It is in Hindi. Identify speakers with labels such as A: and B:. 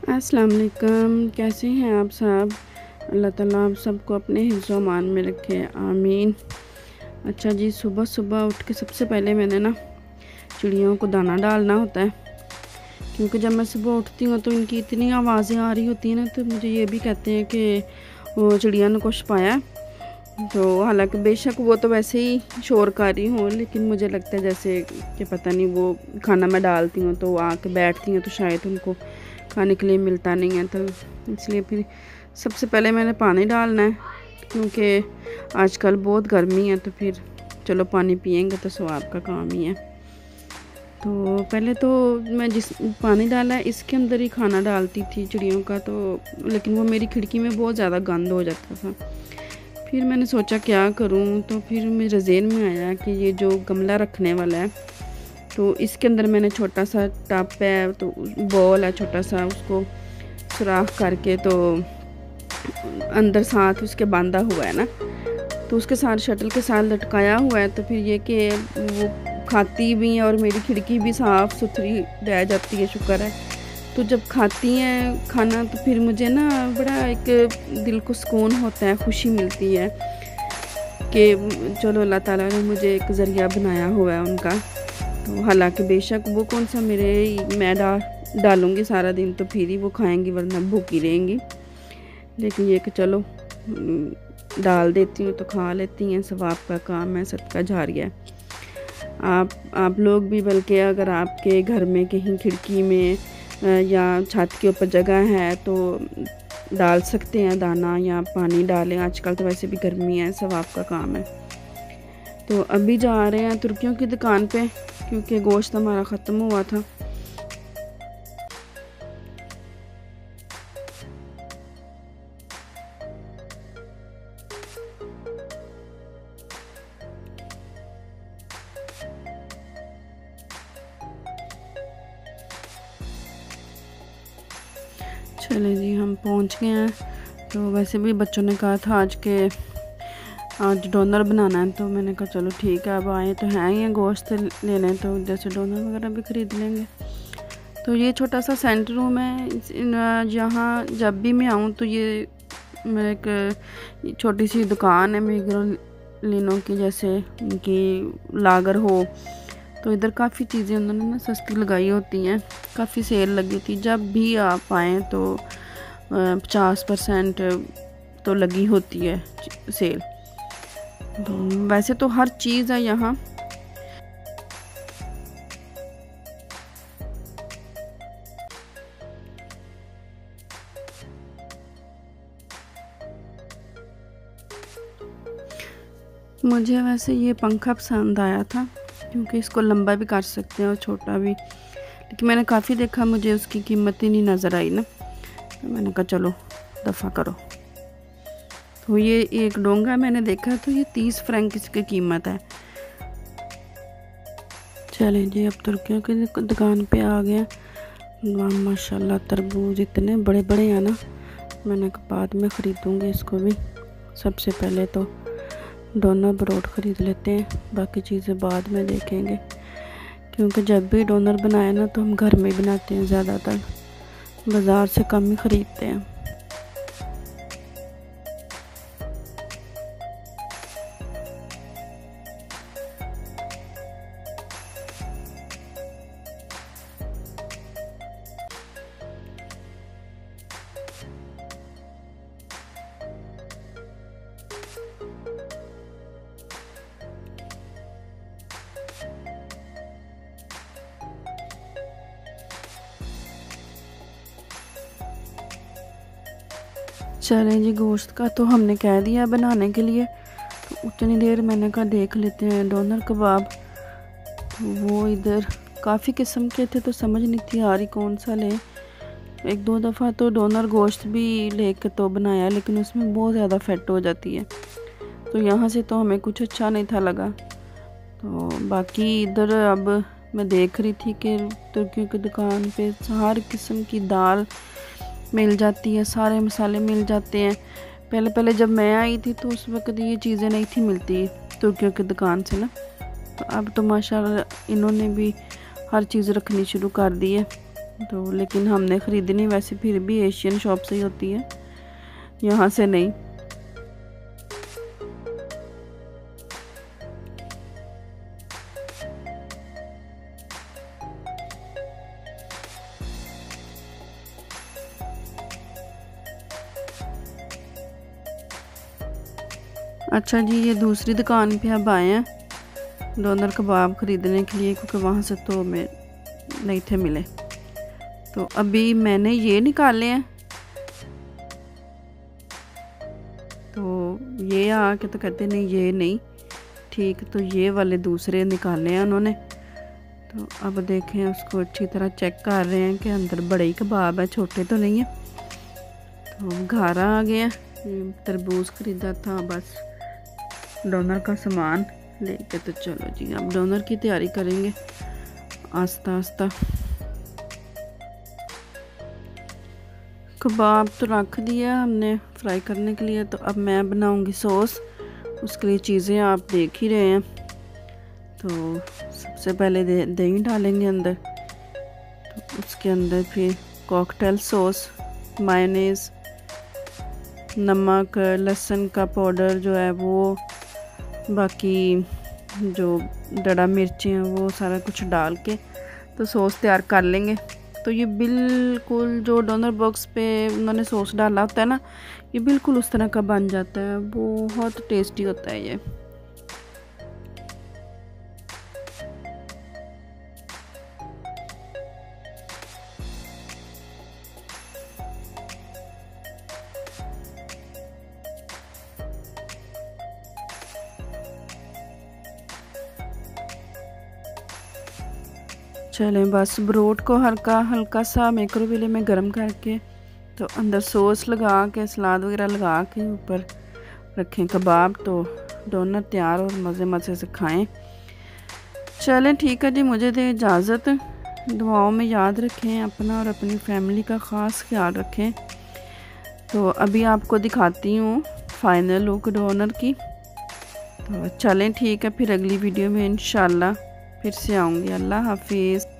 A: अस्सलाम वालेकुम। कैसे हैं आप सब? अल्लाह ताला आप सबको अपने हिफ्ज़ अमान में रखे, आमीन। अच्छा जी, सुबह सुबह उठ के सबसे पहले मैंने ना चिड़ियों को दाना डालना होता है, क्योंकि जब मैं सुबह उठती हूँ तो इनकी इतनी आवाज़ें आ रही होती हैं ना, तो मुझे ये भी कहते हैं कि वो चिड़िया ने कुछ पाया। तो हालांकि बेशक वो तो वैसे ही शोर कर रही हूँ, लेकिन मुझे लगता है जैसे कि पता नहीं, वो खाना मैं डालती हूँ तो आके बैठती हैं तो शायद उनको खाने के लिए मिलता नहीं है, तो इसलिए फिर सबसे पहले मैंने पानी डालना है, क्योंकि आजकल बहुत गर्मी है। तो फिर चलो पानी पियेंगे तो स्वाब का काम ही है। तो पहले तो मैं जिस पानी डाला है इसके अंदर ही खाना डालती थी चिड़ियों का, तो लेकिन वो मेरी खिड़की में बहुत ज़्यादा गंद हो जाता था। फिर मैंने सोचा क्या करूं, तो फिर मेरे ज़हन में आया कि ये जो गमला रखने वाला है, तो इसके अंदर मैंने छोटा सा टब है, तो बॉल है छोटा सा, उसको सुराख करके तो अंदर साथ उसके बांधा हुआ है ना, तो उसके साथ शटल के साथ लटकाया हुआ है। तो फिर ये कि वो खाती भी है और मेरी खिड़की भी साफ़ सुथरी रह जाती है, शुक्र है। तो जब खाती हैं खाना तो फिर मुझे ना बड़ा एक दिल को सुकून होता है, खुशी मिलती है कि चलो अल्लाह ताला ने मुझे एक ज़रिया बनाया हुआ है उनका। तो हालांकि बेशक वो कौन सा मैं डालूँगी सारा दिन, तो फिर ही वो खाएंगी, वरना भूखी रहेंगी। लेकिन ये कि चलो डाल देती हूँ तो खा लेती हैं, सवाब का काम है, सदका जारिया है। आप लोग भी, बल्कि अगर आपके घर में कहीं खिड़की में या छत के ऊपर जगह है तो डाल सकते हैं दाना या पानी डालें। आजकल तो वैसे भी गर्मी है, सवाब का काम है। तो अभी जा रहे हैं तुर्कियों की दुकान पे, क्योंकि गोश्त हमारा ख़त्म हुआ था। चले जी, हम पहुंच गए हैं। तो वैसे भी बच्चों ने कहा था आज डोनर बनाना है, तो मैंने कहा चलो ठीक है, अब आए तो हैं ही गोश्त लेने, तो जैसे डोनर वगैरह भी ख़रीद लेंगे। तो ये छोटा सा सेंटर रूम है, जहाँ जब भी मैं आऊँ तो ये मेरे एक छोटी सी दुकान है मिग्रोलिनो की, जैसे उनकी लागर हो, तो इधर काफ़ी चीज़ें उन्होंने ना सस्ती लगाई होती हैं, काफ़ी सेल लगी होती है। जब भी आप आएँ तो 50% तो लगी होती है सेल। तो वैसे तो हर चीज़ है यहाँ। मुझे वैसे ये पंखा पसंद आया था, क्योंकि इसको लंबा भी कर सकते हैं और छोटा भी, लेकिन मैंने काफ़ी देखा, मुझे उसकी कीमत ही नहीं नज़र आई ना, तो मैंने कहा चलो दफ़ा करो। तो ये एक डोंगा मैंने देखा, तो ये 30 फ्रैंक इसकी कीमत है। चलें जी, अब तुर्कियों की दुकान पे आ गए। माशाल्लाह तरबूज इतने बड़े बड़े हैं ना, मैंने कहा बाद में ख़रीदूँगी इसको भी। सबसे पहले तो डोनर ब्रेड ख़रीद लेते हैं, बाकी चीज़ें बाद में देखेंगे, क्योंकि जब भी डोनर बनाए ना तो हम घर में बनाते हैं, ज़्यादातर बाज़ार से कम ही ख़रीदते हैं। चलें जी, गोश्त का तो हमने कह दिया बनाने के लिए, तो उतनी देर मैंने कहा देख लेते हैं डोनर कबाब। तो वो इधर काफ़ी किस्म के थे, तो समझ नहीं थी आ रही कौन सा लें। एक दो दफ़ा तो डोनर गोश्त भी लेके तो बनाया, लेकिन उसमें बहुत ज़्यादा फैट हो जाती है, तो यहाँ से तो हमें कुछ अच्छा नहीं था लगा। तो बाकी इधर अब मैं देख रही थी कि तुर्कियों की दुकान पे हर किस्म की दाल मिल जाती है, सारे मसाले मिल जाते हैं। पहले पहले जब मैं आई थी तो उस वक्त ये चीज़ें नहीं थी मिलती तुर्कियों की दुकान से ना, तो अब तो माशाल्लाह इन्होंने भी हर चीज़ रखनी शुरू कर दी है। तो लेकिन हमने ख़रीदनी वैसे फिर भी एशियन शॉप से ही होती है, यहाँ से नहीं। अच्छा जी, ये दूसरी दुकान पे अब आए हैं डोनर कबाब ख़रीदने के लिए, क्योंकि वहाँ से तो मैं नहीं थे मिले। तो अभी मैंने ये निकाले हैं, तो ये आके तो कहते नहीं ये नहीं ठीक, तो ये वाले दूसरे निकाले हैं उन्होंने। तो अब देखें, उसको अच्छी तरह चेक कर रहे हैं कि अंदर बड़े ही कबाब है, छोटे तो नहीं है। तो घर आ गया, तरबूज ख़रीदा था, बस डोनर का सामान लेके तो चलो जी अब डोनर की तैयारी करेंगे आस्ता आस्ता। कबाब तो रख दिया हमने फ्राई करने के लिए, तो अब मैं बनाऊंगी सॉस। उसके लिए चीज़ें आप देख ही रहे हैं। तो सबसे पहले दही डालेंगे अंदर, तो उसके अंदर फिर कॉकटेल सॉस, मायोनीज़, नमक, लहसुन का पाउडर जो है वो, बाकी जो डड़ा मिर्ची हैं वो सारा कुछ डाल के तो सॉस तैयार कर लेंगे। तो ये बिल्कुल जो डोनर बॉक्स पे उन्होंने सॉस डाला होता है ना, ये बिल्कुल उस तरह का बन जाता है, बहुत टेस्टी होता है ये। चलें बस ब्रोड को हल्का हल्का सा माइक्रोवेव में गर्म करके तो अंदर सॉस लगा के, सलाद वगैरह लगा के ऊपर रखें कबाब, तो डोनर तैयार और मज़े मज़े से खाएं। चलें ठीक है जी, मुझे दें इजाज़त। दुआओं में याद रखें अपना और अपनी फैमिली का ख़ास ख्याल रखें। तो अभी आपको दिखाती हूँ फाइनल लुक डोनर की। तो चलें ठीक है, फिर अगली वीडियो में इंशाल्लाह फिर से आऊँगी। अल्लाह हाफिज़।